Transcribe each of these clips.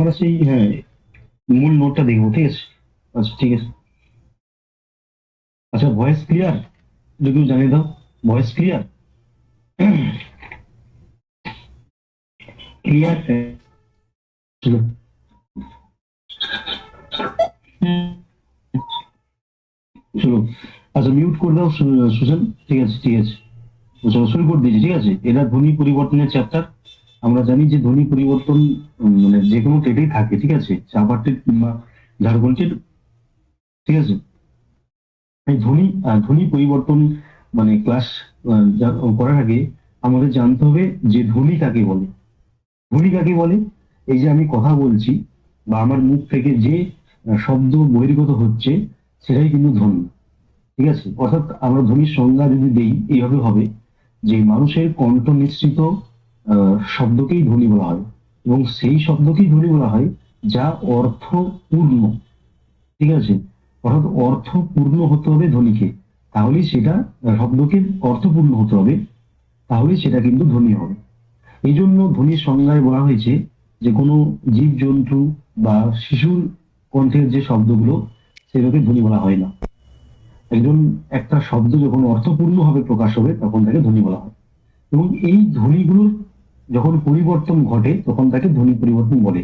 আমরা সেই হ্যাঁ মূল নোটটা দেখবো, ঠিক আছে? আচ্ছা ঠিক আছে। আচ্ছা, ভয়েস ক্লিয়ার? যদি কেউ জানিয়ে দাও, ভয়েস ক্লিয়ার? ক্লিয়ার? চলো, আচ্ছা মিউট করে দাও সুশান। ঠিক আছে ঠিক আছে, চলো শুরু করে দিয়েছি, ঠিক আছে? এটা ধ্বনি পরিবর্তনের চ্যাপ্টার। আমরা জানি যে ধ্বনি পরিবর্তন মানে যে কোনো টেটেই থাকে, ঠিক আছে? চাপার টেট কিংবা ঝাড়খণ্ড টেট, ঠিক আছে? এই ধ্বনি পরিবর্তন মানে ক্লাস করার আগে আমাদের জানতে হবে যে ধ্বনি কাকে বলে। ধ্বনি কাকে বলে? এই যে আমি কথা বলছি বা আমার মুখ থেকে যে শব্দ বহির্গত হচ্ছে, সেটাই কিন্তু ধ্বনি, ঠিক আছে? অর্থাৎ আমরা ধ্বনির সংজ্ঞা যদি দেই, এইভাবে হবে যে মানুষের কণ্ঠ মিশ্রিত শব্দকেই ধ্বনি বলা হয়, এবং সেই শব্দকেই ধ্বনি বলা হয় যা অর্থপূর্ণ, ঠিক আছে? অর্থাৎ অর্থপূর্ণ হতে হবে ধ্বনিকে, তাহলেই সেটা শব্দকে অর্থপূর্ণ হতে হবে, তাহলেই সেটা কিন্তু ধ্বনি হবে। এই জন্য ধ্বনির সংজ্ঞায় বলা হয়েছে যে কোনো জীবজন্তু বা শিশুর কণ্ঠের যে শব্দগুলো, সেগুলোকে ধ্বনি বলা হয় না। একজন একটা শব্দ যখন অর্থপূর্ণভাবে প্রকাশ হবে তখন তাকে ধ্বনি বলা হয়, এবং এই ধ্বনিগুলোর যখন পরিবর্তন ঘটে তখন তাকে ধ্বনি পরিবর্তন বলে।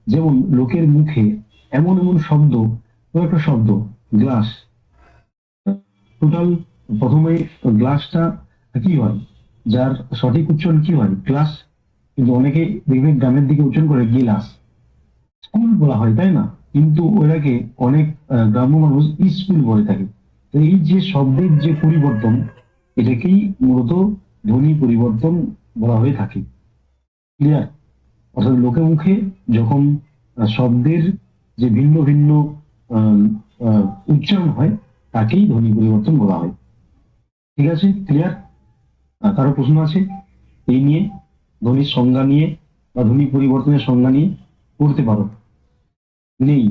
যেমন লোকের মুখে এমন এমন শব্দ, কোনো একটা শব্দ, গ্লাস, টোটাল প্রথমে গ্লাসটা কি হয়, যার সঠিক উচ্চারণ কি হয়, গ্লাস, কিন্তু অনেকে দেখবেন গ্রামের দিকে উচ্চারণ করে গিলাস, স্কুল বলা হয়, তাই না? কিন্তু ওটাকে অনেক গ্রাম্য মানুষ স্কুল বলে থাকে। তো এই যে শব্দের যে পরিবর্তন, এটাকেই মূলত ধ্বনি পরিবর্তন বলা হয়ে থাকে। ক্লিয়ার? অর্থাৎ লোকে মুখে যখন শব্দের যে ভিন্ন ভিন্ন আহ, আহ, উচ্চারণ হয়, তাকেই ধ্বনি পরিবর্তন বলা হয়। ঠিক আছে, ক্লিয়ার? কারো প্রশ্ন আছে এই নিয়ে? ধ্বনির সংজ্ঞা নিয়ে বা ধ্বনি পরিবর্তনের সংজ্ঞা নিয়ে পড়তে পারো? নেই?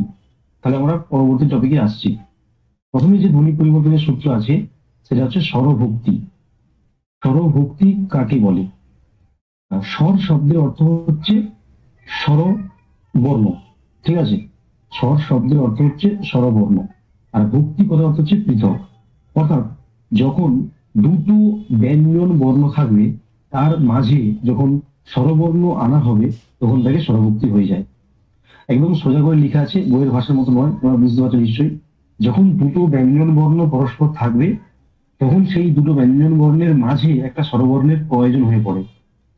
তাহলে আমরা পরবর্তী টপিকে আসছি। প্রথমে যে ধ্বনি পরিবর্তনের সূত্র আছে, সেটা হচ্ছে স্বরভক্তি। স্বরভক্তি কাকে বলে? স্বর শব্দের অর্থ হচ্ছে স্বর বর্ণ, ঠিক আছে? স্বর শব্দের অর্থ হচ্ছে স্বরবর্ণ, আর ভক্তি কথার অর্থ হচ্ছে পৃথক। অর্থাৎ যখন দুটো ব্যঞ্জন বর্ণ থাকবে, তার মাঝে যখন স্বরবর্ণ আনা হবে, তখন তাকে স্বরভক্তি হয়ে যায়। একদম সোজা করে লেখা আছে, বইয়ের ভাষার মতো নয়, তোমরা বুঝতে পারছো নিশ্চয়ই। যখন দুটো ব্যঞ্জন বর্ণ পরস্পর থাকবে, তখন সেই দুটো ব্যঞ্জন বর্ণের মাঝে একটা স্বরবর্ণের প্রয়োজন হয়ে পড়ে,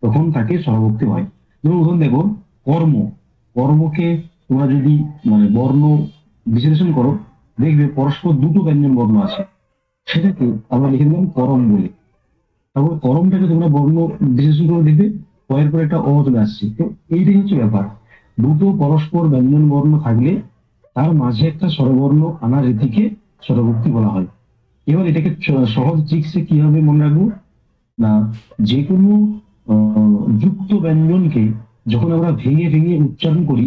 তখন তাকে স্বরভক্তি হয়। যেমন উদাহরণ দেখো, কর্ম, কর্মকে তোমরা যদি মানে বর্ণ বিশ্লেষণ করো, দেখবে পরস্পর দুটো ব্যঞ্জন বর্ণ আছে, সেটাকে আমরা লিখে দিলাম করম বলে। তারপর করমটাকে তোমরা বর্ণ বিশ্লেষণ করে দেখবে কয়ের পর একটা অ চলে আসছে। তো এইটাই হচ্ছে ব্যাপার, দুটো পরস্পর ব্যঞ্জন বর্ণ থাকলে তার মাঝে একটা স্বরবর্ণ আনা রীতিকে স্বরভক্তি বলা হয়। এবার এটাকে সহজ ট্রিক্সে কিভাবে মনে রাখবো না, যে কোনো যুক্ত ব্যঞ্জনকে যখন আমরা ভেঙে ভেঙে উচ্চারণ করি,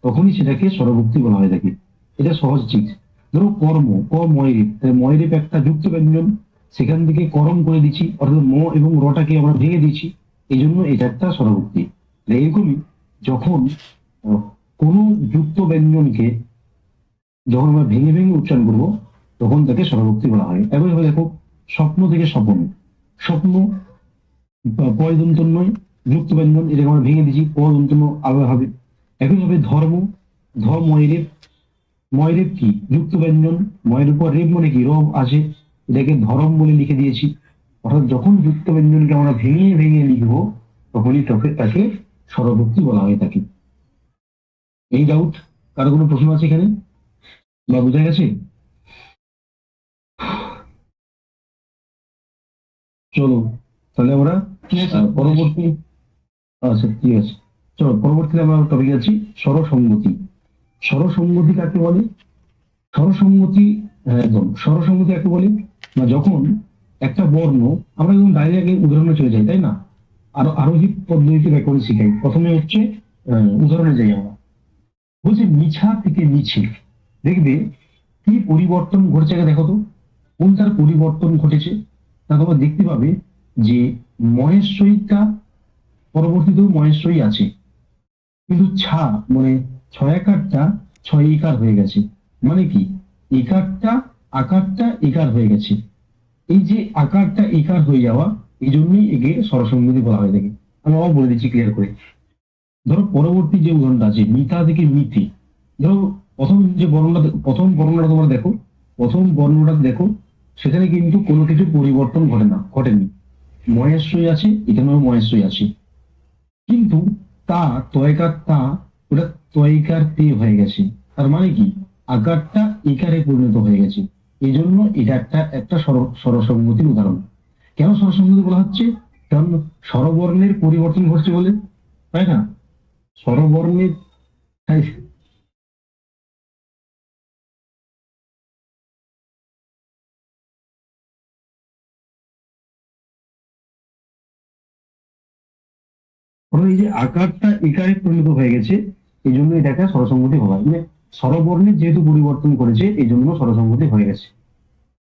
তখনই সেটাকে স্বরভক্তি বলা হয়ে থাকে। এটা সহজ ট্রিক্স। ধরো কর্ম, ময়রেপ, ময়রেপ একটা যুক্ত ব্যঞ্জন, সেখান থেকে করম করে দিচ্ছি, অর্থাৎ ম এবং রটাকে আমরা ভেঙে দিচ্ছি, এই জন্য এটা একটা স্বরভক্তি। এরকমই যখন আহ, কোনো যুক্ত ব্যঞ্জনকে যখন আমরা ভেঙে ভেঙে উচ্চারণ করবো, তখন তাকে স্বরভক্তি বলা হয়। একইভাবে দেখো, স্বপ্ন থেকে স্বপন, স্বপ্ন পয়দন্ত নয়, যুক্ত ব্যঞ্জন, এটাকে আমরা ভেঙে দিচ্ছি, পদন্ত আলাদা হবে। একইভাবে ধর্ম, ময়রেপ, ময়রেপ কি যুক্ত ব্যঞ্জন, ময়ের উপর রেপ মানে কি রব আছে, এটাকে ধরম বলে লিখে দিয়েছি। অর্থাৎ যখন যুক্ত ব্যঞ্জনকে আমরা ভেঙে ভেঙে লিখবো, তখনই তাকে স্বরভক্তি বলা হয়ে থাকে। এই ডাউট? কারো কোনো প্রশ্ন আছে এখানে, বা বোঝা গেছে? চলো, তাহলে আমরা পরবর্তী, আচ্ছা ঠিক আছে, চলো পরবর্তীতে আমরা টপিকে আছি স্বরসঙ্গতি। স্বরসঙ্গতি কাকে বলে? স্বরসঙ্গতি, হ্যাঁ একদম, স্বরসঙ্গতি কাকে বলে না, যখন একটা বর্ণ, আমরা যখন ডাইরেক্ট উদাহরণে চলে যাই, তাই না? আরো আরোহী পদ্ধতিতে ব্যাকরণ শিখাই, প্রথমে হচ্ছে উদাহরণে যাই আমরা। বলছি নিছা থেকে নিচে, দেখবে কি পরিবর্তন ঘটেছে, আগে দেখো তো কোনটার পরিবর্তন ঘটেছে। তা তোমরা দেখতে পাবে যে মহেশ্বরীটা পরবর্তীতেও মহেশ্বরী আছে, কিন্তু ছা মানে ছয় একারটা ছয় ইকার হয়ে গেছে। মানে কি, ইকারটা আকারটা ইকার হয়ে গেছে। এই যে আকারটা ইকার হয়ে যাওয়া, এই জন্যই একে স্বরসংহতি বলা হয়ে থাকে। আমি আবার বলে দিচ্ছি ক্লিয়ার করে। ধরো পরবর্তী যে উদাহরণটা আছে মিতা থেকে মিতি। ধরো প্রথম বর্ণটা তোমরা দেখো, প্রথম বর্ণটা দেখো, সেখানে কিন্তু কোনো কিছু পরিবর্তন ঘটেনি। মহেশ্বরী আছে, এখানেও মহেশ্বরী আছে। কিন্তু তা তয়কার তা ওটা তয়কার তে হয়ে গেছে। তার মানে কি, আকারটা ইকারে পরিণত হয়ে গেছে। এই জন্য এটা একটা একটা স্বরসংগতির উদাহরণ। কেন স্বরসংগতি বলা হচ্ছে? কারণ স্বরবর্ণের পরিবর্তন ঘটছে বলে, তাই না? স্বরবর্ণের, তাই কারণ এই যে আকারটা ইকারে পরিণত হয়ে গেছে, এই জন্য এটাকে স্বরসংগতি হয়। মানে স্বরবর্ণের যেহেতু পরিবর্তন করেছে, এই জন্য স্বরসংগতি হয়ে গেছে।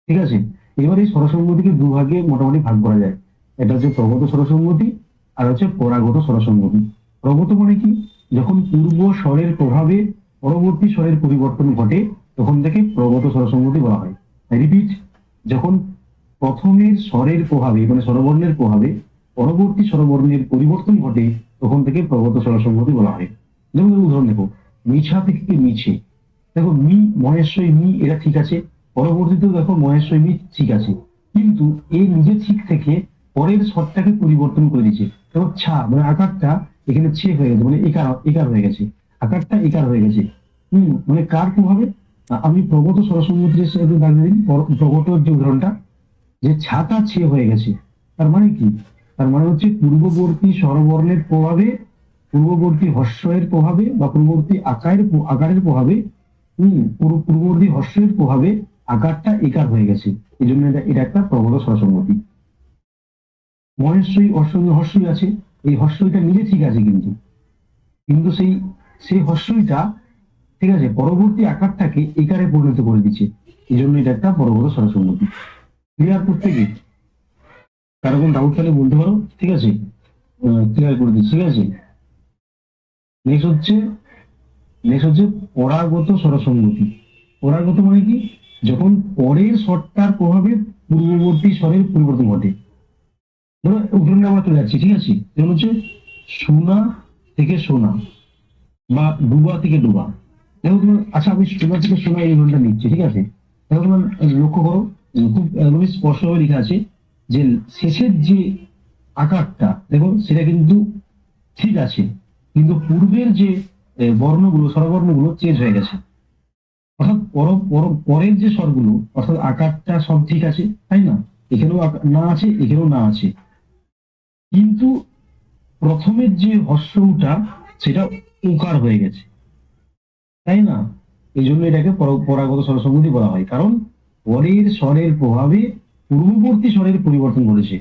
ঠিক আছে। এবার এই স্বরসংগতিকে দুভাগে মোটামুটি ভাগ করা যায়। এটা হচ্ছে প্রগত স্বরসংগতি, আর হচ্ছে পরাগত স্বরসংগতি। প্রগত মানে কি, যখন পূর্ব স্বরের প্রভাবে পরবর্তী স্বরের পরিবর্তন ঘটে, তখন থেকে প্রগত স্বরসংগতি বলা হয়। রিপিট, যখন প্রথমের স্বরের প্রভাবে মানে স্বরবর্ণের প্রভাবে পরবর্তী স্বরবর্ণের পরিবর্তন ঘটে, তখন থেকে প্রগত স্বরসংগতি বলা হয়। যেমন উদাহরণ দেখো, মিছা থেকে মিছে। দেখো মি মহেশ্বরী মি, এটা ঠিক আছে। পরবর্তীতেও দেখো মহেশ্বরী মি ঠিক আছে। কিন্তু এই নিজে ঠিক থেকে পরের স্বরটাকে পরিবর্তন করে দিচ্ছে। দেখো ছা মানে আকারটা এখানে ছে হয়ে গেছে, মানে একার একার হয়ে গেছে। আকারটা একার হয়ে গেছে। মানে কার প্রভাবে? আমি প্রগত স্বরসংগতির সাথে দাঁড়িয়ে দিন। প্রগত যে উদাহরণটা, যে ছাতা ছে হয়ে গেছে, তার মানে কি? তার মানে হচ্ছে পূর্ববর্তী স্বরবর্ণের প্রভাবে, পূর্ববর্তী হর্ষের প্রভাবে বা পূর্ববর্তী আকারের প্রভাবে, পূর্ববর্তী হর্ষের প্রভাবে আকারটা একার হয়ে গেছে। এই জন্য এটা একটা প্রবল স্বরসংগতি। মহেশ্বরী হর্ষই আছে, এই হর্ষইটা নিজে ঠিক আছে, কিন্তু কিন্তু সেই হর্ষইটা ঠিক আছে পরবর্তী আকারটাকে একারে পরিণত করে দিচ্ছে। এই জন্য এটা একটা পরবর্তী স্বরসংগতি। ক্লিয়ার প্রত্যেকে? কারো কোনো ডাউট থাকলে বলতে পারো, ঠিক আছে? ক্লিয়ার করে দিচ্ছি, ঠিক আছে। নেক্সট হচ্ছে নেক্সট হচ্ছে পরাগত স্বরসংগতি। পরাগত মানে কি, যখন পরের স্বরটার প্রভাবে পূর্ববর্তী স্বরের পরিবর্তন ঘটে। ধরো উদাহরণে আমরা চলে যাচ্ছি, ঠিক আছে। যেমন হচ্ছে সোনা থেকে সোনা, বা ডুবা থেকে ডুবা। দেখো তোমার, আচ্ছা আমি সোনা থেকে সোনা এই উদাহরণটা নিচ্ছি, ঠিক আছে। দেখো তোমার লক্ষ্য করো, খুব একদমই স্পষ্টভাবে লেখা আছে যে শেষের যে আকারটা দেখো সেটা কিন্তু ঠিক আছে, কিন্তু পূর্বের যে বর্ণগুলো স্বরবর্ণগুলো চেঞ্জ হয়ে গেছে। অর্থাৎ পরের যে স্বরগুলো, অর্থাৎ আকারটা সব ঠিক আছে, তাই না? এখানেও না আছে, এখানেও না আছে, কিন্তু প্রথমের যে হর্ষটা সেটা উকার হয়ে গেছে, তাই না? এই জন্য এটাকে পরাগত স্বরসংগতি বলা হয়, কারণ পরের স্বরের প্রভাবে পূর্ববর্তী স্বরের পরিবর্তন ঘটেছে।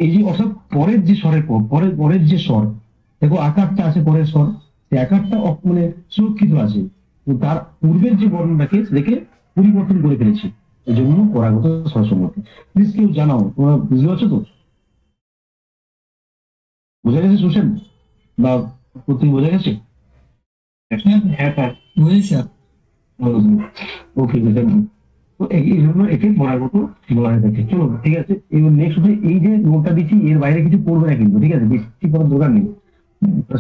এই যে অর্থাৎ পরের যে স্বরের পরের পরের যে স্বর, দেখো আকারটা আছে পরের স্বর, সেই আকারটা মানে সুরক্ষিত আছে, কিন্তু তার পূর্বের যে বর্ণটাকে সেটাকে পরিবর্তন করে ফেলেছে। এই জন্য পরাগত স্বরসংগতি। প্লিজ কেউ জানাও, তোমরা বুঝতে পারছো তো? বোঝা গেছে সুসেন, বা প্রত্যেক বোঝা গেছে? হ্যাঁ হ্যাঁ হ্যাঁ, বুঝেছি স্যার। ওকে, তো এই জন্য একে পরাগত বলা হয়ে থাকে। চলো ঠিক আছে, এবার নেক্সট হচ্ছে এই যে নোটটা দিচ্ছি এর বাইরে কিছু পড়বে না কিন্তু, ঠিক আছে? বেশি করার দরকার নেই,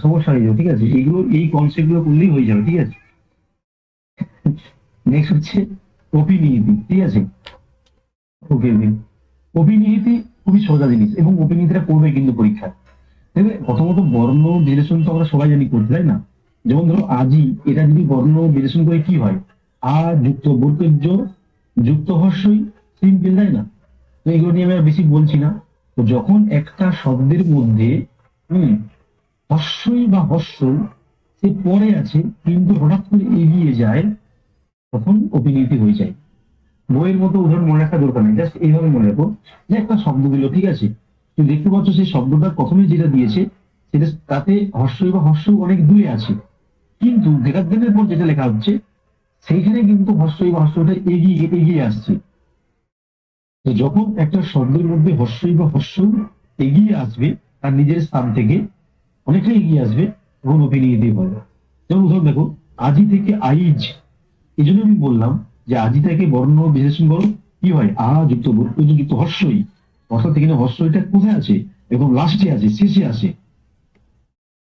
সমস্যা হয়ে যাবে, ঠিক আছে? এইগুলো এই কনসেপ্ট গুলো করলেই হয়ে যাবে, ঠিক আছে। নেক্সট হচ্ছে অপিনিহিতি, ঠিক আছে। ওকে ওকে, অপিনিহিতি খুবই সোজা জিনিস, এবং অপিনিহিতিটা পড়বে কিন্তু পরীক্ষায়। দেখবে প্রথমত বর্ণ বিশ্লেষণ তো আমরা সবাই জানি করতে, তাই না? যেমন ধরো আজি, এটা যদি বর্ণ বিশ্লেষণ করে কি হয়, আ যুক্ত বর্তজ্য যুক্ত হর্ষই, সিম্পল, তাই না? তো এগুলো নিয়ে আমি আর বেশি বলছি না। তো যখন একটা শব্দের মধ্যে হম হর্ষই বা হর্ষ সে পরে আছে কিন্তু হঠাৎ করে এগিয়ে যায়, তখন অপিনিহিতি হয়ে যায়। বইয়ের মতো উদাহরণ মনে রাখার দরকার নেই, জাস্ট এইভাবে মনে রাখো যে একটা শব্দ দিল, ঠিক আছে। তুমি দেখতে পাচ্ছ সেই শব্দটা প্রথমে যেটা দিয়েছে সেটা তাতে হর্ষই বা হর্ষ অনেক দূরে আছে, কিন্তু দেখার দিনের পর যেটা লেখা হচ্ছে সেইখানে কিন্তু হস্যই বা হস্যটা এগিয়ে এগিয়ে আসছে। তো যখন একটা শব্দের মধ্যে হস্যই বা হস্য এগিয়ে আসবে তার নিজের স্থান থেকে অনেকটা এগিয়ে আসবে, তখন অভিনিহিতি হয়। যেমন উদাহরণ দেখো, আজি থেকে আইজ, এই জন্য আমি বললাম যে আজি থেকে বর্ণ বিশ্লেষণ করো, কি হয় আ যুক্ত যুক্ত হস্যই, অর্থাৎ এখানে হস্যইটা কোথায় আছে, এবং লাস্টে আছে, শেষে আছে।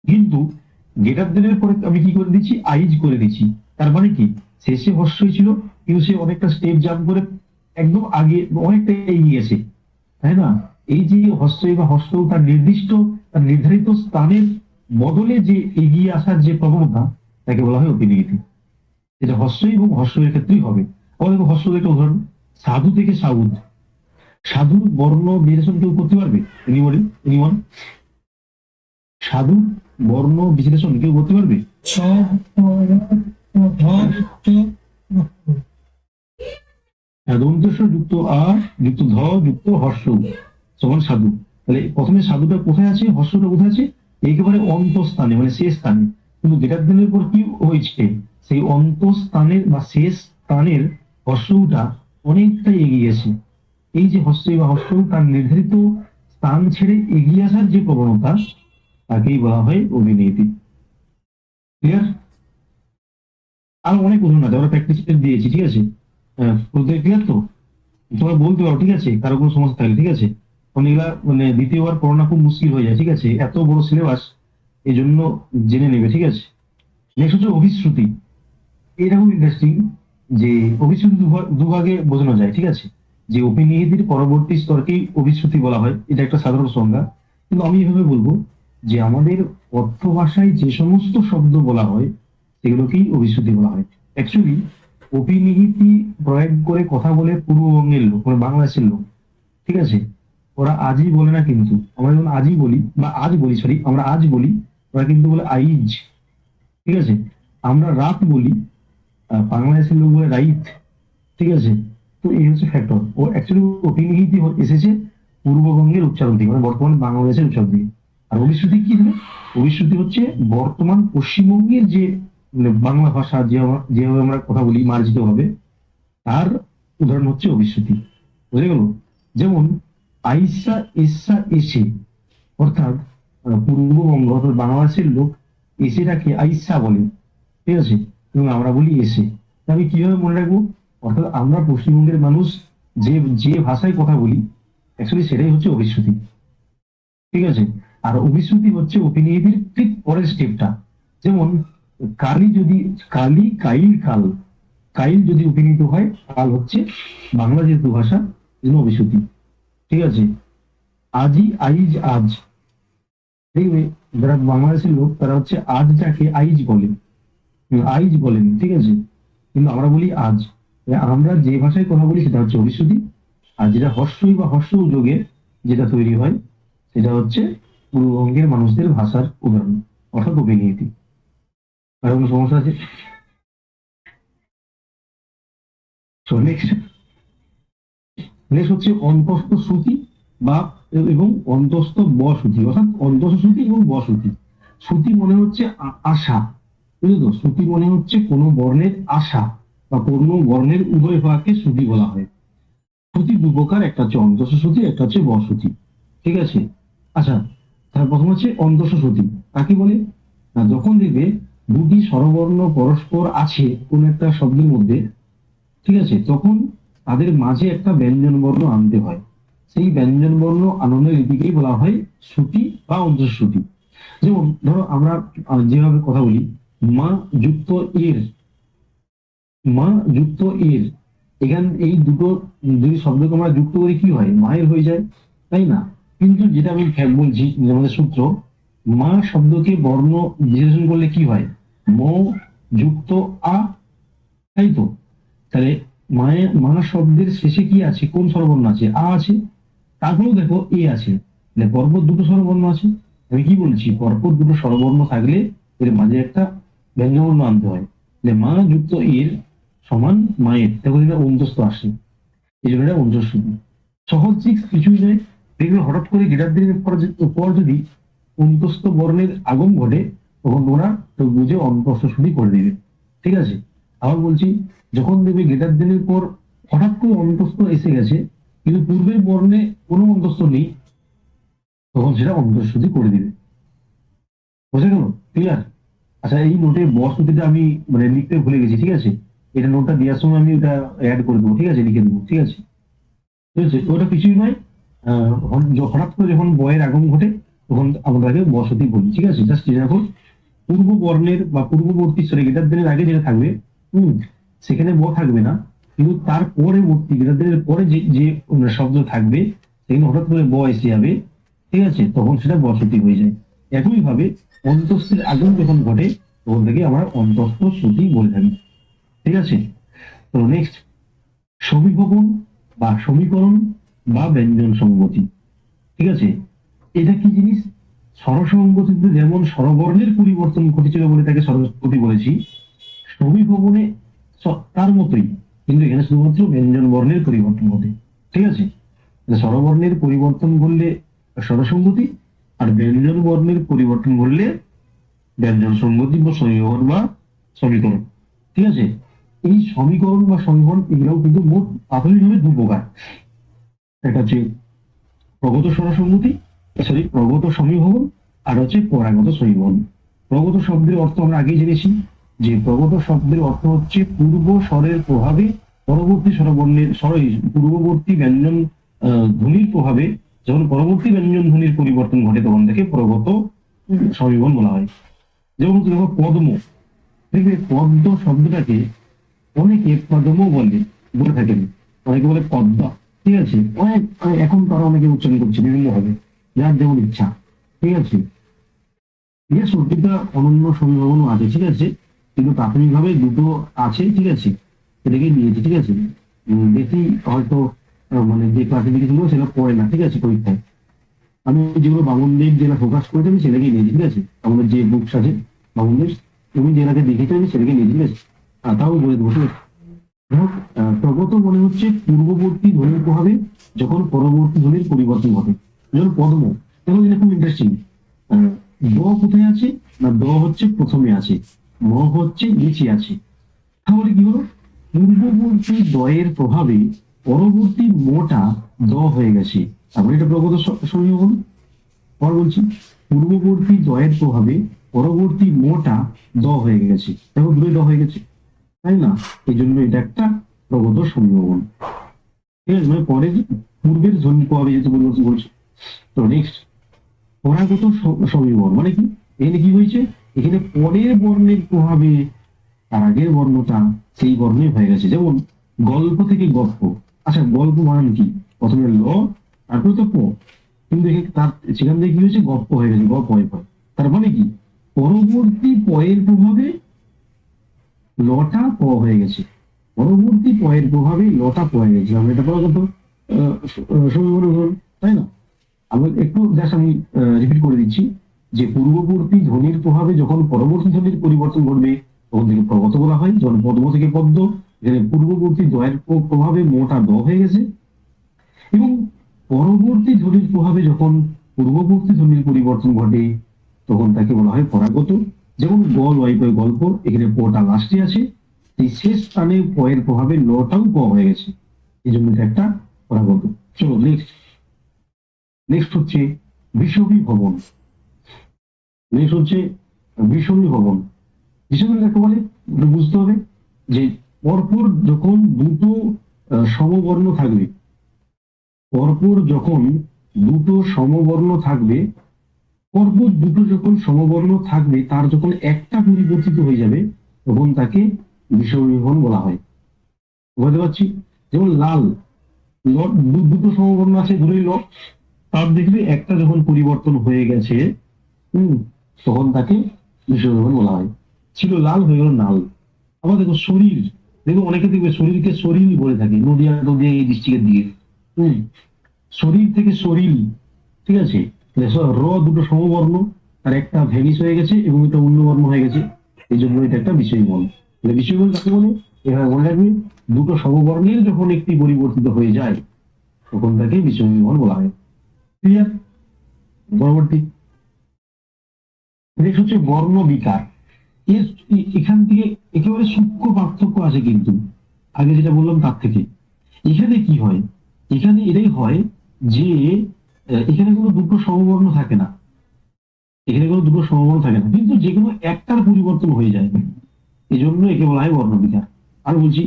কিন্তু গেটার দেনের পরে আমি কি করে দিচ্ছি, আইজ করে দিচ্ছি। তার মানে কি, শেষে হস্যই ছিল কিন্তু সে অনেকটা স্টেপ জাম্প করে একদম আগে অনেকটা এগিয়ে গেছে, তাই না? এই যে হস্যই বা হস্য তার নির্দিষ্ট, তার নির্ধারিত স্থানের বদলে যে এগিয়ে আসার যে প্রবণতা, তাকে বলা হয় অতিনিহিতি। এটা হস্যই এবং হস্যের ক্ষেত্রেই হবে। আবার দেখো হস্য একটা উদাহরণ, সাধু থেকে সাউদ, সাধুর বর্ণ বিশ্লেষণ কেউ করতে পারবে? Anybody, anyone? সাধু বর্ণ বিশ্লেষণ কেউ করতে পারবে? স ধ যুক্ত দন্তস্ব যুক্ত আ যুক্ত ধ যুক্ত হর্ষ সমান সাধু। তাহলে প্রথমে সাধুটা কোথায় আছে, হর্ষটা কোথায় আছে? একেবারে অন্তঃস্থানে, মানে শেষ স্থানে। কিন্তু গেটার দিনের পর কি হয়েছে, সেই অন্তঃস্থানের বা শেষ স্থানের হর্ষটা অনেকটা এগিয়ে গেছে। এই যে হস্যই বা হস্য তার নির্ধারিত স্থান ছেড়ে এগিয়ে আসার যে প্রবণতা, তাকেই বলা হয় অভিনিহিতি। ক্লিয়ার? আরো অনেক উদাহরণ আছে, আমরা প্র্যাকটিস দিয়েছি, ঠিক আছে? ক্লিয়ার তো? তোমরা বলতে পারো, ঠিক আছে, কারো কোনো সমস্যা থাকলে, ঠিক আছে? কারণ এগুলা মানে দ্বিতীয়বার পড়ানো খুব মুশকিল হয়ে যায়, ঠিক আছে, এত বড় সিলেবাস, এই জন্য জেনে নেবে, ঠিক আছে? নেক্সট হচ্ছে অভিশ্রুতি। এটা খুব ইন্টারেস্টিং, যে অভিশ্রুতি দুভাগে বোঝানো যায়, ঠিক আছে? যে অভিনিহিতির পরবর্তী স্তরকেই অভিশ্রুতি বলা হয়, এটা একটা সাধারণ সংজ্ঞা। কিন্তু আমি এভাবে বলবো যে আমাদের কথ্য ভাষায় যে সমস্ত শব্দ বলা হয় সেগুলোকেই অভিশ্রুতি বলা হয়। অ্যাকচুয়ালি অভিনিহিতি প্রয়োগ করে কথা বলে পূর্ববঙ্গের লোক, মানে বাংলাদেশের লোক, ঠিক আছে, ওরা আজই বলে না, কিন্তু আমরা যখন আজই বলি বা আজ বলি, সরি, আমরা আজ বলি, ওরা কিন্তু বলে আইজ, ঠিক আছে? আমরা রাত বলি, বাংলাদেশের লোক বলে রাইত, ঠিক আছে? তো এই হচ্ছে ফ্যাক্টর। ও অ্যাকচুয়ালি অভিনিহিতি এসেছে পূর্ববঙ্গের উচ্চারণ থেকে, মানে বর্তমান বাংলাদেশের উচ্চারণ থেকে। আর অভিশ্রুতি কি হবে? অভিশ্রুতি হচ্ছে বর্তমান পশ্চিমবঙ্গের যে মানে বাংলা ভাষা যেভাবে আমরা কথা বলি মার্জিত ভাবে, তার উদাহরণ হচ্ছে অভিশ্রুতি। বুঝে গেল? যেমন আইসা এসা এসে, অর্থাৎ পূর্ববঙ্গ অর্থাৎ বাংলাদেশের লোক এসেটাকে আইসা বলে, ঠিক আছে, এবং আমরা বলি এসে। আমি কিভাবে মনে রাখবো? অর্থাৎ আমরা পশ্চিমবঙ্গের মানুষ যে যে ভাষায় কথা বলি, অ্যাকচুয়ালি সেটাই হচ্ছে অভিশ্রুতি, ঠিক আছে? আর অভিশ্রুতি হচ্ছে অভিনিহিতির ঠিক পরের স্টেপটা। যেমন কালি যদি, কালি কাইল কাল, কাইল যদি অভিনীত হয়, কাল হচ্ছে বাংলা যেহেতু ভাষা, জন্য অভিশ্রুতি, ঠিক আছে? আজই আইজ আজ, দেখবে যারা বাংলাদেশের লোক তারা হচ্ছে আজটাকে আইজ বলে, আইজ বলেন, ঠিক আছে, কিন্তু আমরা বলি আজ। আমরা যে ভাষায় কথা বলি সেটা হচ্ছে অভিশ্রুতি। আর যেটা হর্ষই বা হর্ষ যোগে যেটা তৈরি হয় সেটা হচ্ছে পূর্ববঙ্গের মানুষদের ভাষার উদাহরণ, অর্থাৎ অভিনিহিতি। আর কোনো সমস্যা আছে? নেক্সট নেক্সট হচ্ছে অন্তস্থ শ্রুতি বা এবং অন্তস্থ বশ্রুতি, অর্থাৎ অন্তস্থ শ্রুতি এবং বশ্রুতি। শ্রুতি মনে হচ্ছে আশা, বুঝলো তো? শ্রুতি মনে হচ্ছে কোনো বর্ণের আশা বা কোনো বর্ণের উভয় ভাগকে শ্রুতি বলা হয়। শ্রুতি দু প্রকার, একটা হচ্ছে অন্তস্থ শ্রুতি, একটা হচ্ছে বশ্রুতি, ঠিক আছে? আচ্ছা, তার প্রথম হচ্ছে অন্তস্থ শ্রুতি। কাকে বলে? না, যখন দেখবে দুটি স্বরবর্ণ পরস্পর আছে কোন একটা শব্দের মধ্যে, ঠিক আছে, তখন তাদের মাঝে একটা ব্যঞ্জন বর্ণ আনতে হয়। সেই ব্যঞ্জন বর্ণ আনন্দের রীতিকেই বলা হয় শ্রুতি বা অন্তঃশ্রুতি। যেমন ধরো আমরা যেভাবে কথা বলি, মা যুক্ত এর, মা যুক্ত এর, এখান এই দুটো যদি শব্দকে আমরা যুক্ত করি কি হয়, মায়ের হয়ে যায়, তাই না? কিন্তু যেটা আমি বলছি আমাদের সূত্র, মা শব্দকে বর্ণ বিশ্লেষণ করলে কি হয়, ম যুক্ত আ, তাই তো? তাহলে মায়ের মা শব্দের শেষে কি আছে, কোন স্বরবর্ণ আছে, আ আছে। তারপরেও দেখো এ আছে, মানে পরপর দুটো স্বরবর্ণ আছে। আমি কি বলছি, পরপর দুটো স্বরবর্ণ থাকলে এর মাঝে একটা ব্যঞ্জনবর্ণ আনতে হয়। যে মা যুক্ত এর সমান মায়ের, দেখো এটা অন্তস্থ আসে, এই জন্য এটা অন্তস্থ। সহজ দিক কিছুই নয়, দেখবে হঠাৎ করে গিটার দিনের পর যদি অন্তস্থ বর্ণের আগম ঘটে, তখন তোমরা বুঝে অন্তস্থ শুদ্ধি করে দিবে, ঠিক আছে? আবার বলছি, যখন দেবে গ্রেটার দেনের পর হঠাৎ করে অন্তস্থ এসে গেছে কিন্তু পূর্বের বর্ণে কোনো অন্তস্থ নেই, তখন সেটা অন্তঃশ্রুতি করে দিবে। বোঝা গেল? ক্লিয়ার? আচ্ছা, এই নোটে বসতিটা আমি মানে লিখতে ভুলে গেছি, ঠিক আছে? এটা নোটটা দেওয়ার সময় আমি ওটা অ্যাড করে দেবো, ঠিক আছে? লিখে দেবো, ঠিক আছে? ঠিক আছে, ওটা কিছুই নয়। হঠাৎ করে যখন বয়ের আগমন ঘটে তখন আমরা তাকে বসতি বলি, ঠিক আছে? জাস্ট রাখো, পূর্ব বর্ণের বা পূর্ববর্তী সরি গ্রেটার দেনের আগে যেটা থাকবে, হুম, সেখানে ব থাকবে না, কিন্তু তার পরবর্তী গ্রেটার দেনের পরে যে যে শব্দ থাকবে সেখানে হঠাৎ করে ব এসে যাবে, ঠিক আছে? তখন সেটা বসতি হয়ে যায়। একই ভাবে অন্তস্থের আগমন যখন ঘটে তখন থেকে আমরা অন্তস্থ শ্রুতি বলে থাকি, ঠিক আছে? তো নেক্সট, সমীভবন বা সমীকরণ বা ব্যঞ্জন সঙ্গতি, ঠিক আছে? এটা কি জিনিস? স্বরসঙ্গতিতে যেমন স্বরবর্ণের পরিবর্তন ঘটেছিল বলে তাকে স্বরসঙ্গতি বলেছি, সমীভবনে তার মতোই, কিন্তু এখানে শুধুমাত্র ব্যঞ্জন বর্ণের পরিবর্তন ঘটে, ঠিক আছে? স্বরবর্ণের পরিবর্তন ঘটলে স্বরসঙ্গতি, আর ব্যঞ্জন বর্ণের পরিবর্তন ঘটলে ব্যঞ্জন সঙ্গতি বা সমীকরণ বা সমীকরণ, ঠিক আছে? এই সমীকরণ বা সমীকরণ এগুলোও কিন্তু মোট প্রাথমিকভাবে দু প্রকার। একটা হচ্ছে প্রগত স্বরসঙ্গতি, প্রগত সমীভবন, আর হচ্ছে পরাগত সমীভবন। প্রগত শব্দের অর্থ আমরা আগেই জেনেছি যে প্রগত শব্দের অর্থ হচ্ছে পূর্ব স্বরের প্রভাবে পরবর্তী স্বরবর্ণের পূর্ববর্তী ব্যঞ্জন ধ্বনির প্রভাবে যখন পরবর্তী ব্যঞ্জন ধ্বনির পরিবর্তন ঘটে তখন তাকে প্রগত সমীভবন বলা হয়। যেমন দেখো পদ্ম, দেখবে পদ্ম শব্দটাকে অনেকে পদ্ম বলে বলে থাকেন, অনেকে বলে পদ্মা, ঠিক আছে? এখন তারা অনেকে উচ্চারণ করছে বিভিন্ন ভাবে, যার যেমন ইচ্ছা, ঠিক আছে? ঠিক আছে, দুটা অনন্য সম্ভাবনা আছে, ঠিক আছে? কিন্তু প্রাথমিকভাবে দুটো আছে, ঠিক আছে? এটাকে নিয়েছি, ঠিক আছে? বেশি হয়তো মানে যে ক্লাসিফিকেশন গুলো সেটা পড়ে না, ঠিক আছে, পরীক্ষায়। আমি যেগুলো বামনদেব যেটা ফোকাস করেছি আমি সেটাকেই নিয়েছি, ঠিক আছে? আমাদের যে বুকস আছে বামনদেব, তুমি যেটাকে দেখেছো আমি সেটাকে নিয়েছি, ঠিক আছে? তাও বলে দেবো, ঠিক আছে? ধরো, প্রগত মনে হচ্ছে পূর্ববর্তী ধ্বনির প্রভাবে যখন পরবর্তী ধ্বনির পরিবর্তন ঘটে। যেমন পদ্ম, দেখো এটা খুব ইন্টারেস্টিং। দ কোথায় আছে না, দ হচ্ছে প্রথমে আছে, ম হচ্ছে নিচে আছে। তাহলে কি হলো, পূর্ববর্তী দয়ের প্রভাবে পরবর্তী মটা দ হয়ে গেছে, তারপরে এটা প্রগত সমীকরণ। আবার বলছি, পূর্ববর্তী দয়ের প্রভাবে পরবর্তী মটা দ হয়ে গেছে, দেখো দুটোই দ হয়ে গেছে, তাই না? এই জন্য এটা একটা প্রগত সমীকরণ, ঠিক আছে? মানে পরের পূর্বের ধ্বনি প্রভাবে যেহেতু পরিবর্তন করছে। তো নেক্সট, পরাগত সমীকরণ মানে কি? এখানে কি হয়েছে, এখানে পরের বর্ণের প্রভাবে তার আগের বর্ণটা সেই বর্ণে হয়ে গেছে। যেমন গল্প থেকে গপ্প, আচ্ছা গল্প মানে কি? প্রথমে ল, তারপরে তো প, কিন্তু তার সেখান থেকে কি হয়েছে, গপ্প হয়ে গেছে, গ পয় পয়। তার মানে কি, পরবর্তী পয়ের প্রভাবে লটা প হয়ে গেছে, পরবর্তী পয়ের প্রভাবে লটা প হয়ে গেছে, আমরা এটা পরাগত সমীকরণ, তাই না? আমি একটু জাস্ট আমি রিপিট করে দিচ্ছি যে পূর্ববর্তী ধ্বনির প্রভাবে যখন পরবর্তী ধ্বনির পরিবর্তন ঘটবে তখন থেকে প্রগত বলা হয়। যখন পদ্ম থেকে পদ্ম, এখানে পূর্ববর্তী দয়ের প্রভাবে মোটা দ হয়ে গেছে, এবং পরবর্তী ধ্বনির প্রভাবে যখন পূর্ববর্তী ধ্বনির পরিবর্তন ঘটে তখন তাকে বলা হয় পরাগত। যেমন গল ওয়াইপয় গল্প, এখানে পটা লাস্টে আছে, এই শেষ স্থানে পয়ের প্রভাবে লটাও প হয়ে গেছে, এই জন্য এটা একটা পরাগত। চলো নেক্সট, নেক্সট হচ্ছে বিষমী ভবন। নেক্সট হচ্ছে বিষমী ভবন। বিষমী কাকে বলে বুঝতে হবে যে পরপর যখন দুটো সমবর্ণ থাকবে, পরপর যখন দুটো সমবর্ণ থাকবে, পরপর দুটো যখন সমবর্ণ থাকবে তার যখন একটা পরিবর্তিত হয়ে যাবে তখন তাকে বিষমী ভবন বলা হয়। বুঝতে পারছি? যেমন লাল, দুটো সমবর্ণ আছে ধরেই ল, তার দেখবে একটা যখন পরিবর্তন হয়ে গেছে, তখন তাকে বিষমীভবন বলা হয়। ছিল লাল হয়ে গেল নাল। আবার দেখো শরীর, দেখো অনেকে দেখবে শরীরকে শরীর বলে থাকে, নদিয়া নদিয়া এই ডিস্ট্রিক্টের দিকে, হম, শরীর থেকে শরীর, ঠিক আছে? র দুটো সমবর্ণ, তার একটা ভ্যানিশ হয়ে গেছে এবং এটা অন্য বর্ণ হয়ে গেছে, এই জন্য এটা একটা বিষয়বর্ণ। বিষয়বর্ণ কাকে বলে এভাবে মনে রাখবে, দুটো সমবর্ণের যখন একটি পরিবর্তিত হয়ে যায় তখন তাকে বিষয়বর্ণ বলা হয়। ক্লিয়ার? পরবর্তী নেক্সট হচ্ছে বর্ণ বিকার। এখান থেকে একেবারে সূক্ষ্ম পার্থক্য আছে কিন্তু আগে যেটা বললাম তার থেকে। এখানে কি হয়, এখানে এটাই হয় যে এখানে কোনো দুটো সমবর্ণ থাকে না, এখানে কোনো দুটো সমবর্ণ থাকে না, কিন্তু যে কোনো একটার পরিবর্তন হয়ে যায়, এই জন্য একে বলা হয় বর্ণবিকার। আর বলছি,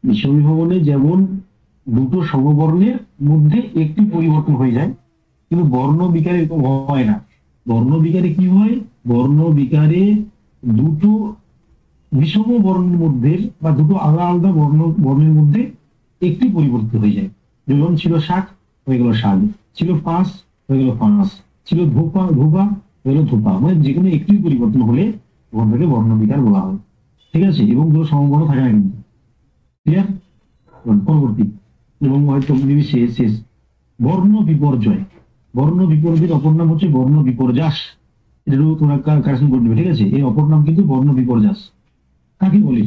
বিষমবিভাবনে যেমন দুটো সমবর্ণের মধ্যে একটি পরিবর্তন হয়ে যায়, কিন্তু বর্ণ বিকারে এরকম হয় না। বর্ণ বিকারে কি হয়, বর্ণ বিকারে দুটো বিষম বর্ণের মধ্যে বা দুটো আলাদা আলাদা বর্ণের মধ্যে একটি পরিবর্তন হয়ে যায়। যেমন ছিল 60 হয়ে গেল 60, ছিল 5 হয়ে গেল 5, ছিল ধোপা ধোপা হয়ে গেল ধোপা, মানে যে কোনো একটি পরিবর্তন হলে তখন তাকে বর্ণ বিকার বলা হয়। ঠিক আছে, এবং দুটো সমবর্ণ থাকে না কিন্তু। ক্লিয়ার? পরবর্তী এবং হয়তো শেষ শেষ বর্ণ বিপর্যয়। বর্ণ বিপর্যয়ের অপর নাম হচ্ছে বর্ণ বিপর্যাস। এটাও তোমরা কারেকশন করে নেবে, ঠিক আছে? এর অপর নাম কিন্তু বর্ণ বিপর্যাস। কাকে বলি,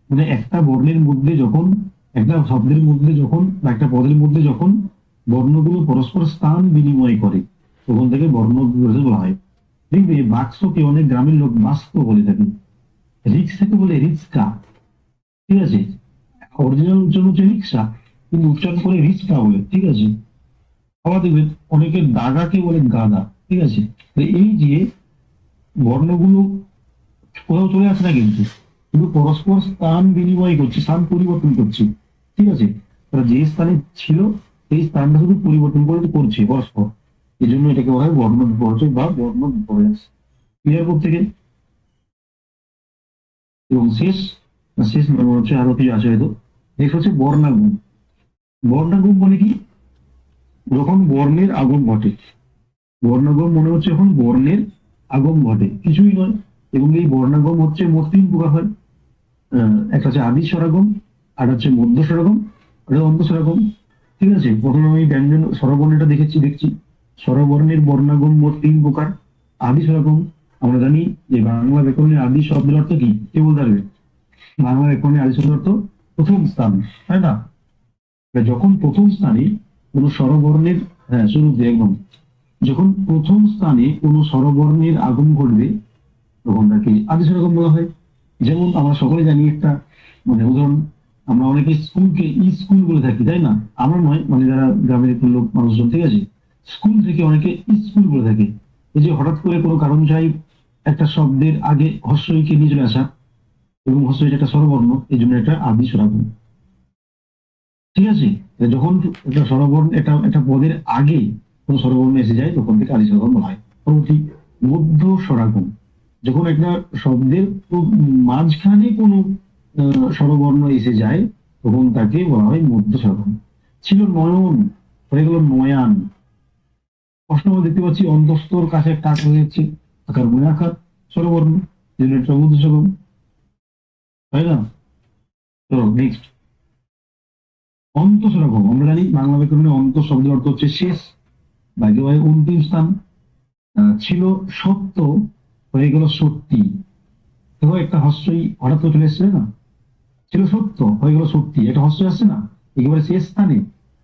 মানে একটা বর্ণের মধ্যে যখন, একটা শব্দের মধ্যে যখন বা একটা পদের মধ্যে যখন বর্ণগুলো পরস্পর স্থান বিনিময় করে, তখন থেকে বর্ণ বিপর্যয় বলা হয়। দেখবে বাক্সকে অনেক গ্রামের লোক বাস্ক বলে থাকে, রিক্সাকে বলে রিক্সা। ঠিক আছে, অরিজিনাল উচ্চারণ হচ্ছে রিক্সা, কিন্তু উচ্চারণ করে রিক্সা বলে। ঠিক আছে, আবার দেখবেন অনেকে দাগাকে বলে গাদা। ঠিক আছে, তো এই যে বর্ণগুলো কোথাও চলে আসে না কিন্তু, কিন্তু পরস্পর স্থান বিনিময় করছে, স্থান পরিবর্তন করছে। ঠিক আছে, তারা যে স্থানে ছিল সেই স্থানটা শুধু পরিবর্তন করে করছে পরস্পর, এই জন্য এটাকে বলা হয় বর্ণ বিপর্যয় বা বর্ণ বিপর্যাস। ক্লিয়ার করতে গেলে, এবং শেষ শেষ মনে হচ্ছে আরো কিছু আছে হয়তো। নেক্সট হচ্ছে বর্ণাগম। বর্ণাগম মানে কি, যখন বর্ণের আগম ঘটে। বর্ণাগম মনে হচ্ছে এখন বর্ণের আগম ঘটে, কিছুই নয়। এবং এই বর্ণাগম হচ্ছে মোট 3 প্রকার হয়। একটা হচ্ছে আদি স্বরাগম, আর হচ্ছে মধ্য স্বরাগম, আর অন্ত স্বরাগম। ঠিক আছে, প্রথমে আমি ব্যঞ্জন স্বরবর্ণটা দেখছি। স্বরবর্ণের বর্ণাগম মোট 3 প্রকার। আদি স্বরাগম, আমরা জানি যে বাংলা ব্যাকরণের আদি শব্দের অর্থ কি, কে বলতে পারবে? বাংলা ব্যাকরণের আদি শব্দের অর্থ প্রথম স্থান, তাই না? যখন প্রথম স্থানে কোনো স্বরবর্ণের, হ্যাঁ শুরুতে একদম, যখন প্রথম স্থানে কোনো স্বরবর্ণের আগম ঘটবে তখন তাকে আদি স্বরগম বলা হয়। যেমন আমরা সকলে জানি একটা, মানে উদাহরণ, আমরা অনেকে স্কুলকে স্কুল বলে থাকি, তাই না? আমরা নয়, মানে যারা গ্রামের একটু লোক মানুষজন, ঠিক আছে, স্কুল থেকে অনেকে স্কুল বলে থাকে। এই যে হঠাৎ করে কোনো কারণ চাই একটা শব্দের আগে হর্ষইকে নিয়ে চলে আসা, এবং হর্ষই একটা স্বরবর্ণ, এই জন্য এটা আদি স্বরগম। ঠিক আছে, যখন একটা স্বরবর্ণ একটা পদের আগে কোনো স্বরবর্ণ এসে যায় তখন থেকে আদি স্বরগম বলা হয়। পরবর্তী মধ্য স্বরাগম, যখন একটা শব্দের মাঝখানে কোনো স্বরবর্ণ এসে যায় তখন তাকে বলা হয় মধ্য স্বরাগম। ছিল নয়ন হয়ে গেল নয়ান। প্রশ্ন আমরা দেখতে পাচ্ছি অন্তঃস্থর কাছে কাক হয়ে যাচ্ছে, আকার মনে আকার স্বরবর্ণ, এই জন্য এটা মধ্য স্বরাগম, তাই না? চলো নেক্সট, অন্ত স্বরাগম। আমরা জানি বাংলা ব্যাকরণে অন্ত শব্দের অর্থ হচ্ছে শেষ বা একেবারে অন্তিম স্থান। ছিল সত্য হয়ে গেল সত্যি। দেখো একটা হস্যই হঠাৎ করে চলে এসছে না, ছিল সত্য হয়ে গেল সত্যি, একটা হস্য আসছে না একেবারে শেষ স্থানে।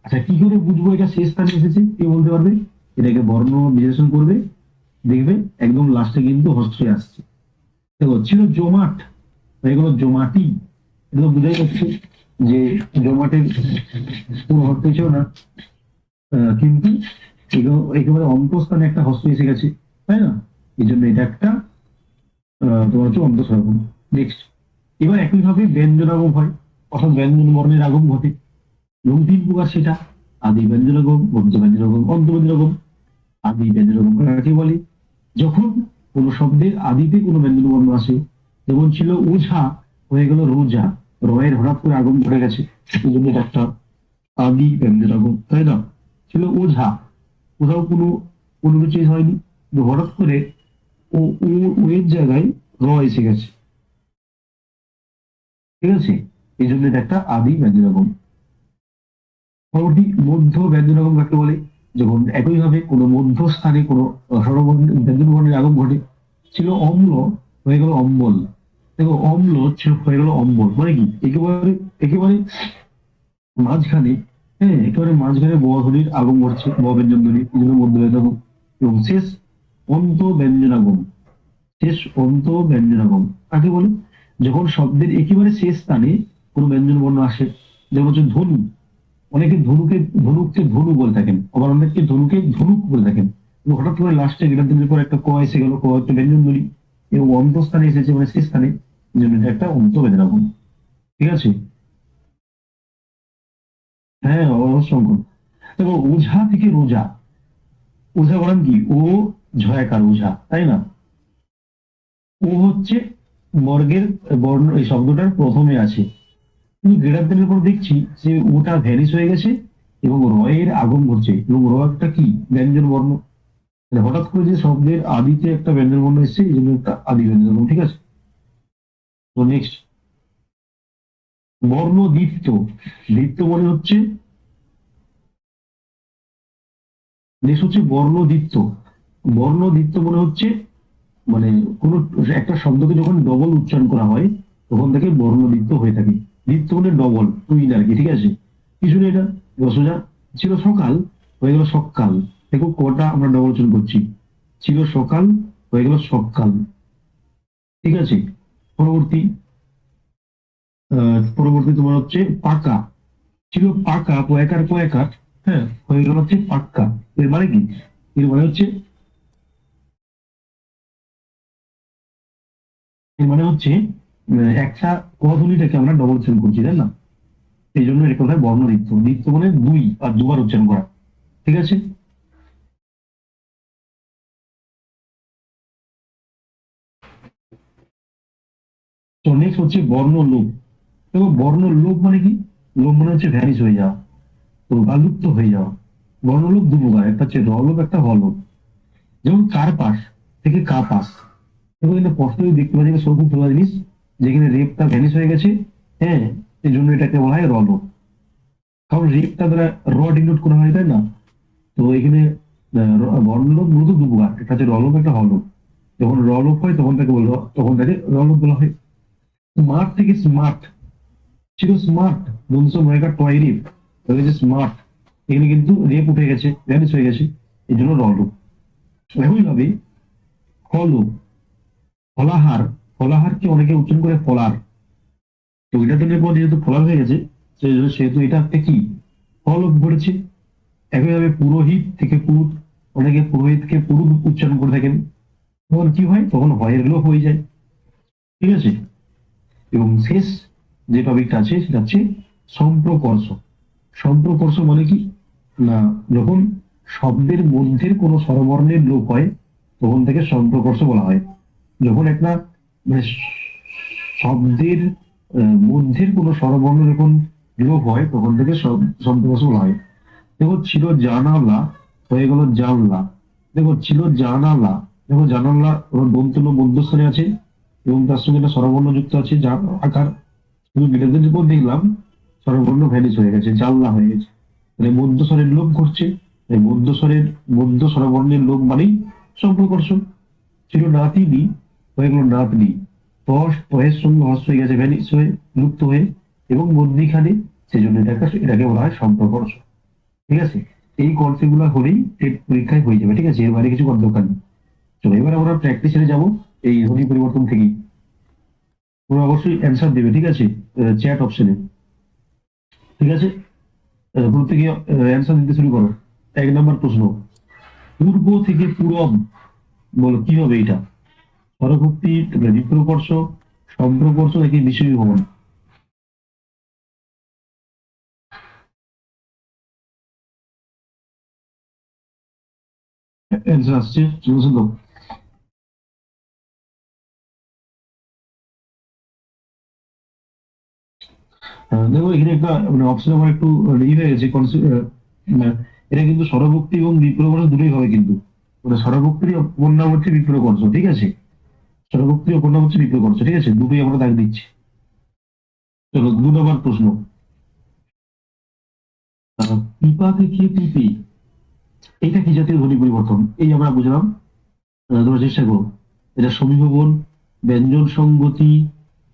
আচ্ছা, কি করে বুঝবো এটা শেষ স্থানে এসেছে, কে বলতে পারবে? এটাকে বর্ণ বিশ্লেষণ করবে, দেখবে একদম লাস্টে কিন্তু হস্যই আসছে। দেখো ছিল জমাট হয়ে গেল জমাটি, এটা তো বোঝাই যাচ্ছে যে জমাটের কোনো অর্থ ছিল না, কিন্তু একেবারে অন্তঃস্থানে একটা হস্য এসে গেছে, তাই না? এই জন্য এটা একটা তোমার হচ্ছে অন্তঃস্বরাগম। নেক্সট, এবার একইভাবে ব্যঞ্জনাগম হয়, অর্থাৎ ব্যঞ্জন বর্ণের আগম ঘটে, এবং 3 প্রকার সেটা। আদি ব্যঞ্জনাগম, মধ্য ব্যঞ্জনাগম, অন্ত ব্যঞ্জনাগম। আদি ব্যঞ্জনাগম কাকে বলে, যখন কোনো শব্দের আদিতে কোনো ব্যঞ্জন বর্ণ আসে, যেমন ছিল ওঝা হয়ে গেল রোজা, রয়ের হঠাৎ করে আগম ঘটে গেছে, এই জন্য এটা একটা আদি ব্যঞ্জনাগম, তাই না? ছিল ওঝা, কোথাও কোনো অনুচ্ছেদ হয়নি, কিন্তু হঠাৎ করে ও ও এর জায়গায় র এসে গেছে। ঠিক আছে, এই জন্য এটা একটা আদি ব্যঞ্জনাগম। পরবর্তী মধ্য ব্যঞ্জনাগম কাকে বলে, যখন একইভাবে কোনো মধ্যস্থানে কোনো স্বরবর্ণ ব্যঞ্জন বর্ণের আগম ঘটে। ছিল অম্ল হয়ে গেল অম্বল। দেখো অম্ল ছিল হয়ে গেল অম্বল, মানে কি একেবারে একেবারে মাঝখানে, হ্যাঁ একেবারে মাঝখানে ব ধ্বনির আগম ঘটছে, ব ব্যঞ্জন ধ্বনি, এই জন্য মধ্য ব্যঞ্জনাগম। এবং শেষ অন্ত ব্যঞ্জনাগম। শেষ অন্ত ব্যঞ্জনাগম কাকে বলে? যখন শব্দের একেবারে শেষ স্থানে কোনো ব্যঞ্জন বর্ণ আসে, যেমন হচ্ছে ধনু। অনেকে ধনুককে ধনু বলে থাকেন, আবার অনেকে ধনুকে ধনুক বলে থাকেন। কিন্তু হঠাৎ করে লাস্টে গেটার দিনের পর একটা ক এসে গেল, ক একটা ব্যঞ্জন ধ্বনি এবং অন্তস্থানে এসেছে, মানে শেষ স্থানে, এই জন্য এটা একটা অন্ত ব্যঞ্জনাগম। ঠিক আছে? হ্যাঁ, অবশ্যই অঙ্কন। দেখো, ওঝা থেকে রোজা। ওঝা বলেন কি? ও ঝয়াকার ওঝা, তাই না? ও হচ্ছে বর্গের বর্ণ, এই শব্দটার প্রথমে আছে, কিন্তু গ্রেটার দেনের পর দেখছি যে ওটা ভ্যানিশ হয়ে গেছে এবং রয়ের আগমন ঘটছে, এবং র একটা কি ব্যঞ্জন বর্ণ। মানে হঠাৎ করে যে শব্দের আদিতে একটা ব্যঞ্জন বর্ণ এসেছে, এই জন্য একটা আদি ব্যঞ্জন বর্ণ। ঠিক আছে? তো নেক্সট, বর্ণ দীপ্ত। দীপ্ত মানে হচ্ছে, নেক্সট হচ্ছে বর্ণদীপ্ত। বর্ণদীপ্ত মানে হচ্ছে, মানে কোনো একটা শব্দকে যখন ডবল উচ্চারণ করা হয় তখন তাকে বর্ণদীপ্ত হয়ে থাকে। দীপ্ত মানে ডবল, টুইন আর কি। ঠিক আছে? কিছু নেই এটা। সোজা, ছিল সকাল হয়ে গেল সকাল। দেখো কটা আমরা ডবল উচ্চারণ করছি, ছিল সকাল হয়ে গেল সকাল। ঠিক আছে? পরবর্তী, পরবর্তী তোমার হচ্ছে পাকা। ছিল পাকা, পয়াকার পয়াকার, হ্যাঁ, হয়ে গেল হচ্ছে পাক্কা। এর মানে কি? এর মানে হচ্ছে, এর মানে হচ্ছে একটা ক ধ্বনিটাকে আমরা ডবল উচ্চারণ করছি, তাই না? এই জন্য এটা হয় বর্ণদীপ্ত। দীপ্ত মানে দুই আর দুবার উচ্চারণ করা। ঠিক আছে? তো নেক্সট হচ্ছে বর্ণলোপ। দেখো, বর্ণলোপ মানে কি? লোপ মানে হচ্ছে ভ্যানিশ হয়ে যাওয়া, তো বা লুপ্ত হয়ে যাওয়া। বর্ণলোপ দু প্রকার, একটা হচ্ছে রলোপ, একটা হলোপ। যেমন কার্পাস থেকে কাপাস। দেখো, কিন্তু স্পষ্টই দেখতে পাচ্ছি সরু খোলা জিনিস, যেখানে রেপটা ভ্যানিশ হয়ে গেছে। হ্যাঁ, এই জন্য এটাকে বলা হয় রলোপ। কারণ রেপটা দ্বারা র ডিনোট করা হয়, তাই না? তো এখানে বর্ণলোপ মূলত দু প্রকার, একটা হচ্ছে রলোপ, একটা হলোপ। যখন রলোপ হয় তখন তাকে বলা, তখন তাকে রলোপ বলা হয়। স্মার্ট থেকে স্মার্ট। ছিল স্মার্ট, বলছো মনে টয় রেপ, হয়ে গেছে স্মার্ট। এখানে কিন্তু রেপ উঠে গেছে, ভ্যানিশ হয়ে গেছে, এই জন্য রলোপ। একইভাবে ফলো, ফলাহার। ফলাহারকে অনেকে উচ্চারণ করে ফলার। তো ওইটা দিনের পর যেহেতু ফলার হয়ে গেছে, সেহেতু এটা একটা কি ফলক ঘটেছে। একইভাবে পুরোহিত থেকে পুরুত। অনেকে পুরোহিতকে পুরুত উচ্চারণ করে থাকেন, তখন কি হয়? তখন হয়ের লোপ হয়ে যায়। ঠিক আছে? এবং শেষ যে টপিকটা আছে সেটা হচ্ছে সম্প্রকর্ষ। সম্প্রকর্ষ মানে কি? না, যখন শব্দের মধ্যের কোনো স্বরবর্ণের লোপ হয় তখন থেকে সম্প্রকর্ষ বলা হয়। যখন একটা মানে শব্দের মধ্যের কোনো স্বরবর্ণ যখন লোপ হয় তখন থেকে সম্প্রকর্ষ বলা হয়। দেখো, ছিল জানালা হয়ে গেল জানলা। দেখো, ছিল জানালা। দেখো, জানালা ওর দন্তন্য মধ্যস্থানে আছে এবং তার সঙ্গে একটা স্বরবর্ণ যুক্ত আছে, যার আকার শুধু বিলেতের উপর দেখলাম স্বরবর্ণ ভ্যানিশ হয়ে গেছে, জানলা হয়ে গেছে। মানে মধ্য স্বরের লোপ ঘটছে। এই মধ্য স্বরবর্ণের লোপ মানেই সম্প্রকর্ষ। ছিল নাতিনি হয়ে গেল নাতনি। তয়ের সঙ্গে হস্ত হয়ে গেছে, ভ্যানিশ হয়ে, লুপ্ত হয়ে, এবং মধ্যিখানে, সেই জন্য এটাকে বলা হয় সম্প্রকর্ষ। ঠিক আছে? এই কনসেপ্ট গুলো হলেই টেট পরীক্ষায় হয়ে যাবে। ঠিক আছে? এর বাইরে কিছু করার দরকার নেই। চলো এবার আমরা প্র্যাকটিসে যাবো এই ধ্বনি পরিবর্তন থেকেই। তোমরা অবশ্যই অ্যান্সার দেবে, ঠিক আছে, চ্যাট অপশনে। ঠিক আছে? প্রত্যেকে অ্যান্সার দিতে শুরু করো। 1 নম্বর প্রশ্ন, পূর্ব থেকে পূরব, বলো কি হবে এটা? পরবর্তী বিপ্রকর্ষ, সম্প্রকর্ষ নাকি বিষয় ভবন? অ্যান্সার আসছে, চলো চলো। দেখো, এখানে একটা মানে অপশন আমার একটু ই হয়ে গেছে এটা কিন্তু স্বরভক্তি এবং বিপ্রকর্ষ দুটোই হবে কিন্তু। মানে স্বরভক্তির অপর নাম হচ্ছে বিপ্রকর্ষ। ঠিক আছে? স্বরভক্তির অপর নাম হচ্ছে বিপ্রকর্ষ। ঠিক আছে? দুটোই আমরা দাগ দিচ্ছি। চলো 2 নম্বর প্রশ্ন, পিপা থেকে পিপি, এটা কি জাতীয় ধ্বনি পরিবর্তন? এই আমরা বুঝলাম। তোমরা চেষ্টা করো। এটা সমীভবন, ব্যঞ্জন সঙ্গতি,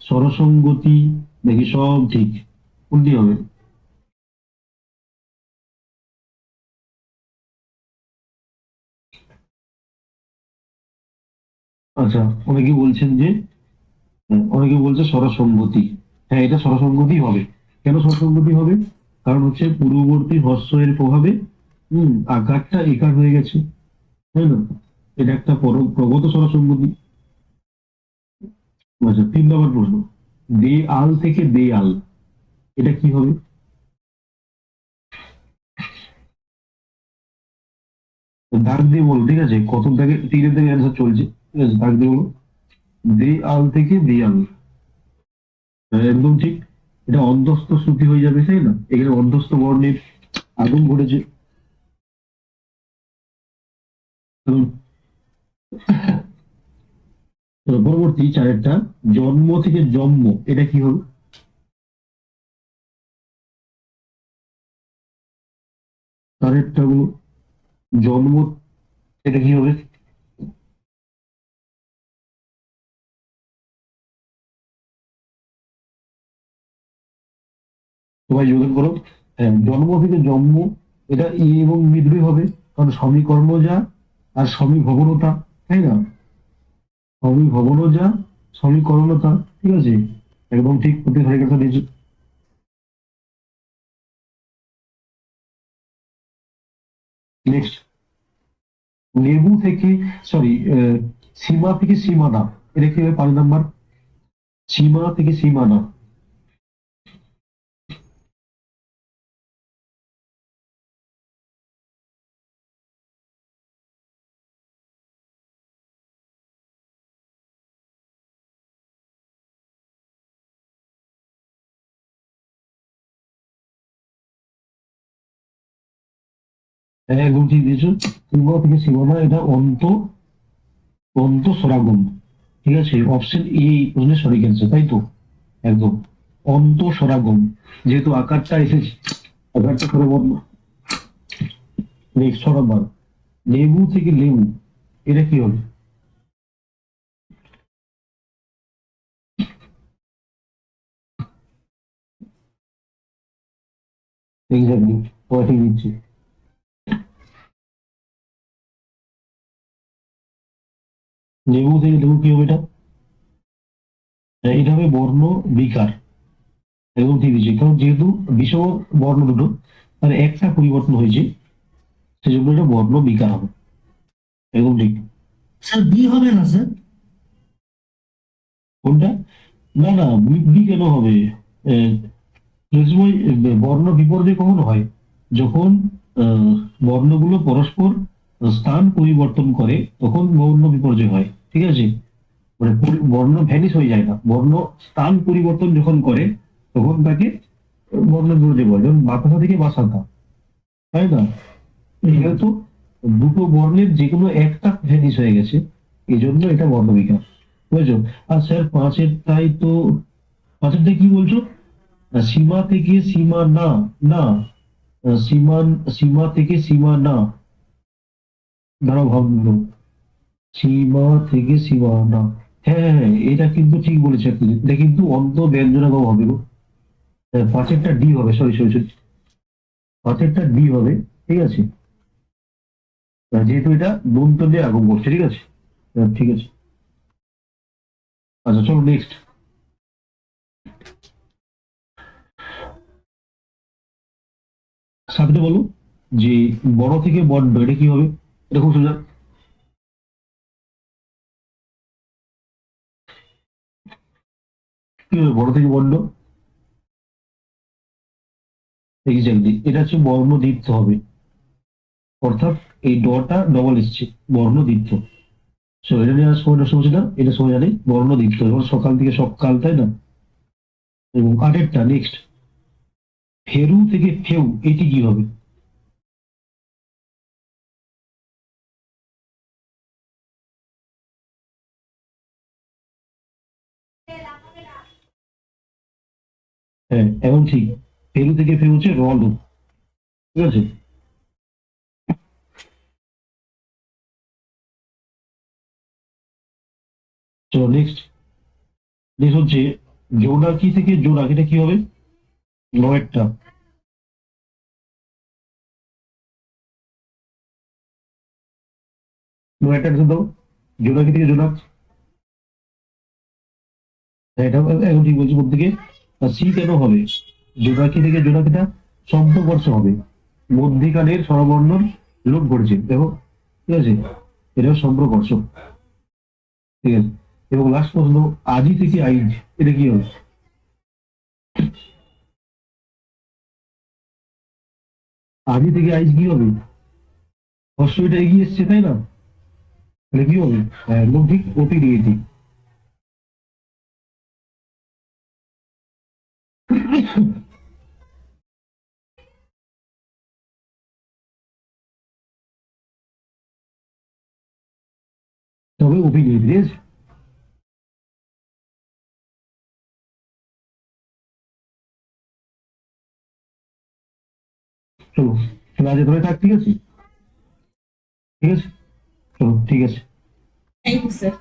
স্বরসঙ্গতি, নাকি সব ঠিক? কোনটি হবে? আচ্ছা, অনেকে বলছেন যে অনেকে বলছে স্বরসঙ্গতি। হ্যাঁ, এটা স্বরসঙ্গতি হবে। কেন স্বরসঙ্গতি হবে? কারণ হচ্ছে পূর্ববর্তী হর্ষ এর প্রভাবে আকারটা একার হয়ে গেছে, তাই না? এটা একটা প্রগত স্বরসঙ্গতি। আচ্ছা, 3 নম্বর প্রশ্ন, দে আল থেকে দে আল, এটা কি হবে? দাগ দিয়ে বলো, ঠিক আছে? কত দাগে, 3-এর দাগে অ্যান্সার চলছে, ঠিক আছে? দাগ দিয়ে বলো। দে আল থেকে দে আল, একদম ঠিক। এটা অন্তস্থ শ্রুতি হয়ে যাবে, তাই না? এখানে অন্তস্থ বর্ণের আগম ঘটেছে। কারণ পরবর্তী চারেরটা, জন্ম থেকে জন্ম, এটা কি হবে? চারেরটা হলো জন্ম, এটা কি হবে? সবাই যোগাযোগ করো। হ্যাঁ, জন্ম থেকে জন্ম, এটা এবং বিদ্রোহী হবে। কারণ সমীকর্ণ যা আর সমীভবনতা, তাই না? সমীভবন যা, সমীকরণতা, ঠিক আছে? একদম ঠিক, প্রতি হয়ে গেছে দিয়েছে। নেক্সট, লেবু থেকে, সরি, সীমা থেকে সীমানা, এটা কি হবে? 5 নম্বর, সীমা থেকে সীমানা। হ্যাঁ, একদম ঠিক দিয়েছো। সীমা থেকে সীমানা, এটা অন্ত, অন্ত সরাগম, ঠিক আছে? অপশন এ এই প্রশ্নের সঠিক অ্যান্সার, তাই তো? একদম, অন্ত সরাগম, যেহেতু আকারটা এসেছে, আকারটা সরাগম। নেক্সট, 6 নম্বর, লেবু থেকে লেবু, এটা কি হবে? এক্স্যাক্টলি, সঠিক দিচ্ছি। লেবু থেকে লেবু কি হবে এটা? এটা হবে বর্ণ বিকার, একদম ঠিক দিচ্ছি। কারণ যেহেতু বিষম বর্ণ দুটো, তার একটা পরিবর্তন হয়েছে, সেজন্য এটা বর্ণ বিকার হবে, একদম ঠিক। স্যার বি হবে না স্যার? কোনটা? না না, বি কেন হবে? আহ, যে সময় বর্ণ বিপর্যয় কখন হয়? যখন আহ, বর্ণগুলো পরস্পর স্থান পরিবর্তন করে, তখন বর্ণ বিপর্যয় হয়, ঠিক আছে? মানে বর্ণ ভ্যানিশ হয়ে যায় না, বর্ণ স্থান পরিবর্তন যখন করে, তখন তাকে বর্ণ বিপর্যয় বলে। যেমন বাতাসা থেকে বাসাতা, তাই না? এখানে তো দুটো বর্ণের যে কোনো একটা ভ্যানিশ হয়ে গেছে, এই জন্য এটা বর্ণ বিকার, বুঝেছো? আর স্যার, পাঁচের তাই তো, পাঁচেরটা কি বলছো? সীমা থেকে সীমা না, না, সীমা, সীমা থেকে সীমা না, দাঁড়াও ভাবলো, সীমা থেকে সীমা না। হ্যাঁ হ্যাঁ হ্যাঁ, এটা কিন্তু ঠিক বলেছে তুমি। এটা কিন্তু অন্ত ব্যঞ্জনাগম হবে গো। পাঁচেরটা ডি হবে, সরি সরি সরি, পাঁচেরটা ডি হবে, ঠিক আছে? যেহেতু এটা দন্ত দিয়ে আগম করছে, ঠিক আছে? ঠিক আছে। আচ্ছা, চলো নেক্সট। সাথে বলো যে বড় থেকে বড্ড, এটা কি হবে? এটা খুব সোজা। কি হবে বড় থেকে বড্ড? এক্স্যাক্টলি, এটা হচ্ছে বর্ণ দ্বিত্ব হবে। অর্থাৎ এই ডটা ডবল এসছে, বর্ণ দ্বিত্ব। সো এটা নিয়ে আর সময় নষ্ট করছি না, এটা সময় জানি বর্ণ দ্বিত্ব, এবং সকাল থেকে সকাল, তাই না? এবং আরেকটা নেক্সট, ফেরু থেকে ফেউ, এটি কি হবে? হ্যাঁ, এবং ঠিক, ফেরু থেকে ফেউ হচ্ছে রল, ঠিক আছে? চলো নেক্সট। নেক্সট হচ্ছে জোনাকি থেকে জোনাক, এটা কি হবে? নয়েরটা, নয়েরটা দেখে দাও, জোনাকি থেকে জোনাক। এটা এখন ঠিক বলছি প্রত্যেকে। সি কেন হবে? জোড়াকি থেকে জোড়াকিটা শব্দবর্ষ হবে, মধ্যিকালের স্বরবর্ণর লোপ ঘটেছে দেখো, ঠিক আছে, এটাও সম্প্রকর্ষ, ঠিক আছে। এবং লাস্ট প্রশ্ন, আজি থেকে আইজ, এটা কি হবে? আজি থেকে আইজ কি হবে? অশ্বটা এগিয়ে এসছে তাই না, তাহলে কি হবে? হ্যাঁ, একদম ঠিক, অতি দিয়েছি। তবে অতি দিয়েছি, ঠিক আছে। চলো, চলো আজ ধরে থাক, ঠিক আছে, ঠিক আছে, চলো ঠিক আছে। Thank you, sir.